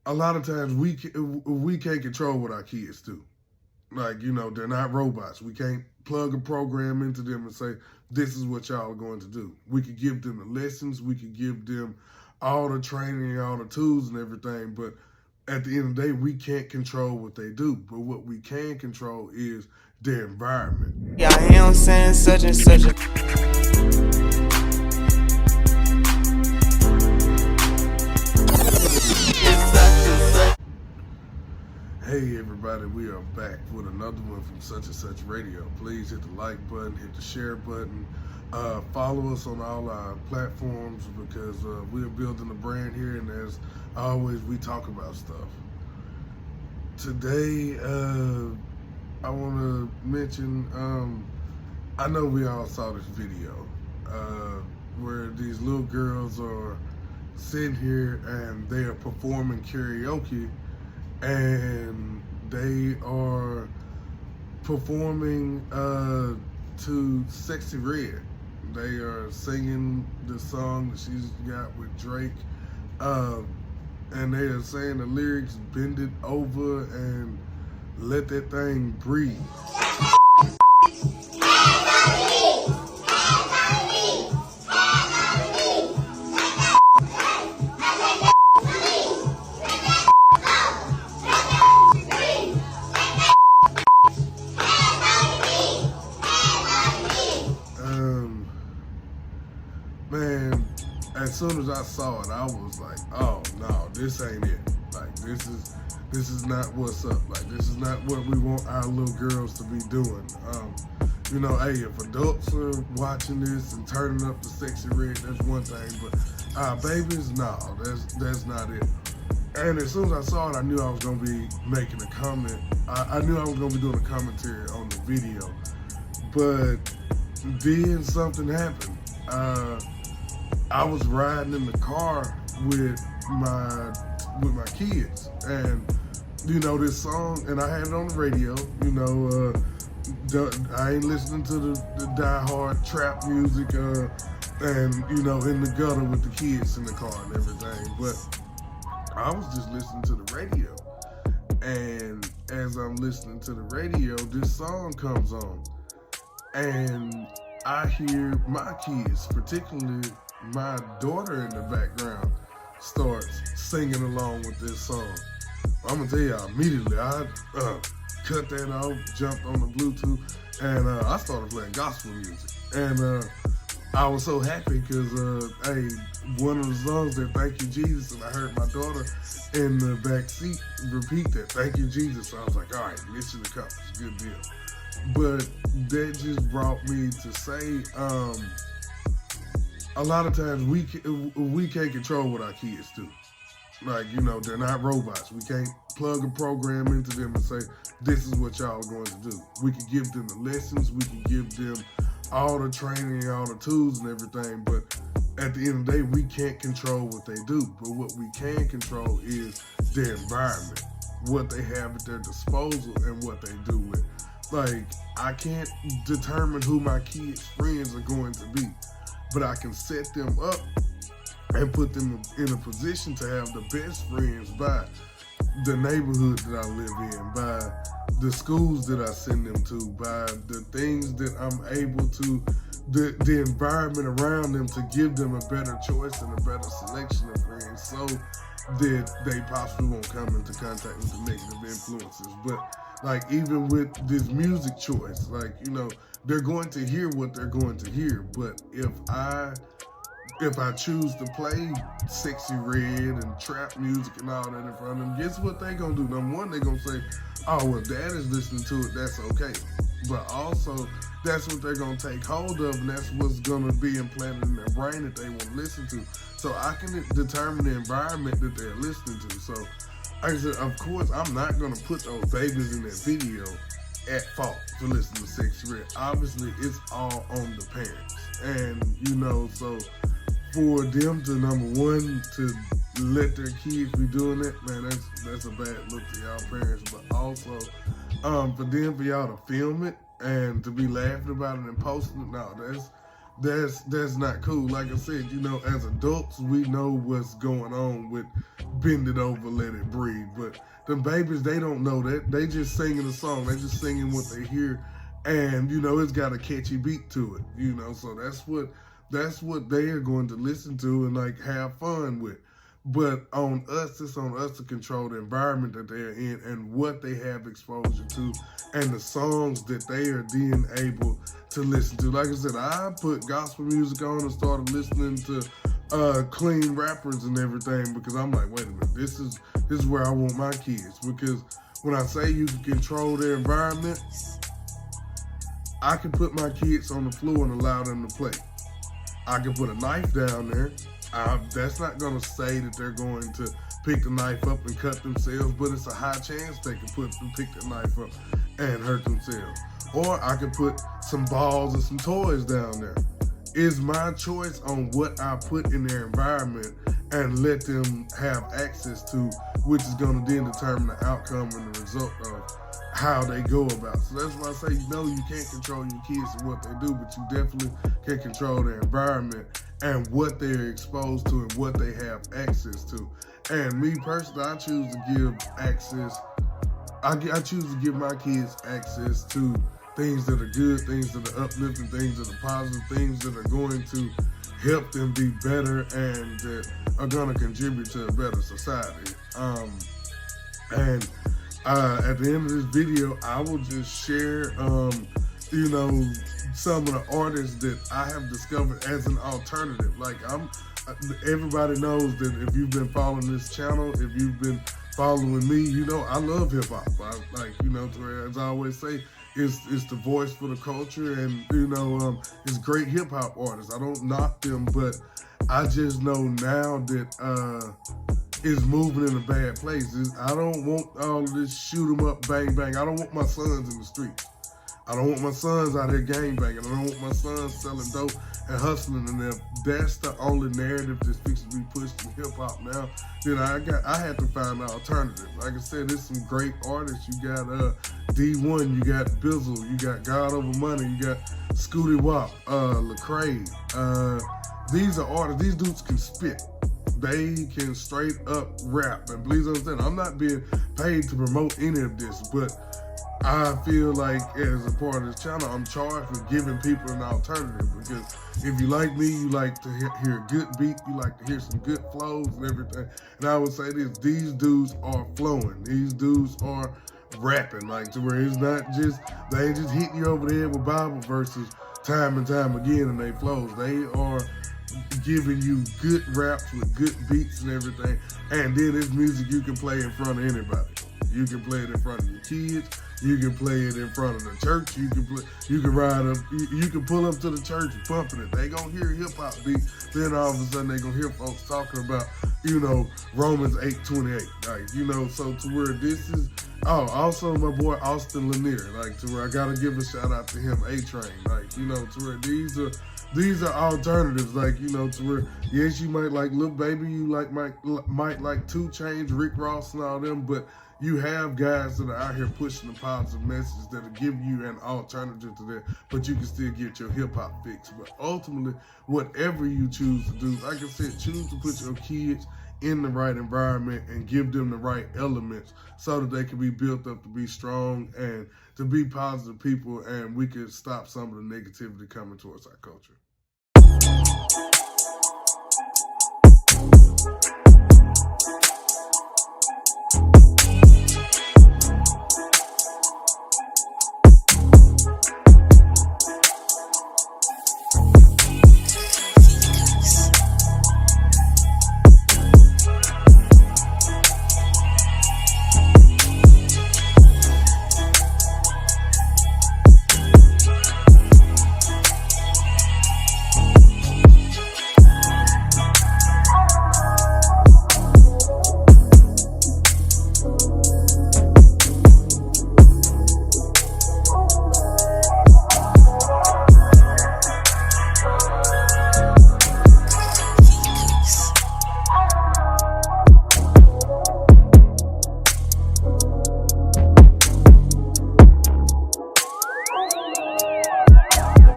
a lot of times we can't control what our kids do. Like, they're not robots. We can't plug a program into them and say, this is what y'all are going to do. We could give them the lessons. We could give them all the training, all the tools and everything. But at the end of the day, we can't control what they do. But what we can control is their environment. Yeah, I am saying such and such a... Hey everybody, we are back with another one from Such and Such Radio. Please hit the like button, hit the share button, follow us on all our platforms because we're building a brand here, and as always, we talk about stuff. Today, I want to mention, I know we all saw this video where these little girls are sitting here and they are performing karaoke, and they are performing to Sexyy Red. They are singing the song that she's got with Drake, and they are saying the lyrics, bend it over and let that thing breathe. Man, as soon as I saw it, I was like, oh no, this ain't it. Like, this is not what's up. Like, this is not what we want our little girls to be doing. Hey, if adults are watching this and turning up the Sexyy Red, that's one thing, but our babies, no, that's not it. And as soon as I saw it, I knew I was gonna be making a comment. I knew I was gonna be doing a commentary on the video, but then something happened. I was riding in the car with my kids, and this song, and I had it on the radio. I ain't listening to the die-hard trap music, and in the gutter with the kids in the car and everything. But I was just listening to the radio, and as I'm listening to the radio, this song comes on, and I hear my kids, particularly my daughter in the background, starts singing along with this song. I'm gonna tell y'all, immediately I cut that off, jumped on the Bluetooth, and I started playing gospel music. And I was so happy because, hey, one of the songs that Thank You Jesus, and I heard my daughter in the back seat repeat that, Thank You Jesus. So I was like, all right, mission accomplished, good deal. But that just brought me to say, a lot of times we can't control what our kids do. Like, they're not robots. We can't plug a program into them and say, this is what y'all are going to do. We can give them the lessons. We can give them all the training, all the tools and everything. But at the end of the day, we can't control what they do. But what we can control is their environment, what they have at their disposal and what they do with it. Like, I can't determine who my kids' friends are going to be, but I can set them up and put them in a position to have the best friends by the neighborhood that I live in, by the schools that I send them to, by the things that I'm able to, the environment around them, to give them a better choice and a better selection of friends so that they possibly won't come into contact with the negative influences. But like, even with this music choice, like, they're going to hear what they're going to hear. But if I choose to play Sexyy Red and trap music and all that in front of them, guess what they gonna do? Number one, they gonna say, oh, well, dad is listening to it, that's okay. But also, that's what they're gonna take hold of, and that's what's gonna be implanted in their brain that they want to listen to. So I can determine the environment that they're listening to. So like I said, of course, I'm not gonna put those babies in that video at fault for listening to Sexyy Red. Obviously, it's all on the parents. And, so for them to, number one, to let their kids be doing that, man, that's a bad look to y'all parents. But also, for y'all to film it and to be laughing about it and posting it, no, that's not cool. Like I said, you know, as adults, we know what's going on with Bend It Over, Let It Breathe. But the babies, they don't know that. They just singing the song. They just singing what they hear. And, you know, it's got a catchy beat to it, you know. So that's what they are going to listen to and, like, have fun with. But on us, it's on us to control the environment that they're in and what they have exposure to and the songs that they are then able to listen to. Like I said, I put gospel music on and started listening to clean rappers and everything because I'm like, wait a minute, this is where I want my kids. Because when I say you can control their environment, I can put my kids on the floor and allow them to play. I can put a knife down there. That's not going to say that they're going to pick the knife up and cut themselves, but it's a high chance they can pick the knife up and hurt themselves. Or I can put some balls and some toys down there. It's my choice on what I put in their environment and let them have access to, which is going to then determine the outcome and the result of how they go about. So that's why I say, you know, you can't control your kids and what they do, but you definitely can control their environment and what they're exposed to and what they have access to. And me personally, I choose to give access. I choose to give my kids access to things that are good, things that are uplifting, things that are positive, things that are going to help them be better and that are going to contribute to a better society. At the end of this video, I will just share, you know, some of the artists that I have discovered as an alternative. Like, everybody knows that if you've been following this channel, if you've been following me, you know I love hip hop. You know, as I always say, it's the voice for the culture, and you know, it's great hip hop artists. I don't knock them, but I just know now that it's moving in a bad place. I don't want all of this shoot 'em up, bang bang. I don't want my sons in the streets. I don't want my sons out here gangbanging. I don't want my sons selling dope and hustling. And if that's the only narrative that's fixing to be pushed in hip hop now, then I had to find an alternative. Like I said, there's some great artists. You got D1, you got Bizzle, you got God Over Money, you got Scooty Wop, Lecrae. These are artists. These dudes can spit. They can straight up rap. And please understand, I'm not being paid to promote any of this, but I feel like as a part of this channel, I'm charged with giving people an alternative, because if you like me, you like to hear a good beat, you like to hear some good flows and everything. And I would say this, these dudes are flowing. These dudes are rapping, like, to where it's not just, they ain't just hitting you over the head with Bible verses time and time again in their flows. They are giving you good raps with good beats and everything. And then it's music you can play in front of anybody. You can play it in front of your kids. You can play it in front of the church. You can ride up. You can pull up to the church pumping it. They gonna hear hip hop beats. Then all of a sudden they gonna hear folks talking about, you know, Romans 8:28. Like, you know, so to where this is. Oh, also my boy Austin Lanier. Like, to where I gotta give a shout out to him, A-Train. Like, you know, to where these are alternatives. Like, you know, to where, yes, you might like Lil Baby, you might like 2 Chainz, Rick Ross, and all them, but you have guys that are out here pushing the positive message that'll give you an alternative to that, but you can still get your hip hop fix. But ultimately, whatever you choose to do, like I said, choose to put your kids in the right environment and give them the right elements so that they can be built up to be strong and to be positive people, and we can stop some of the negativity coming towards our culture.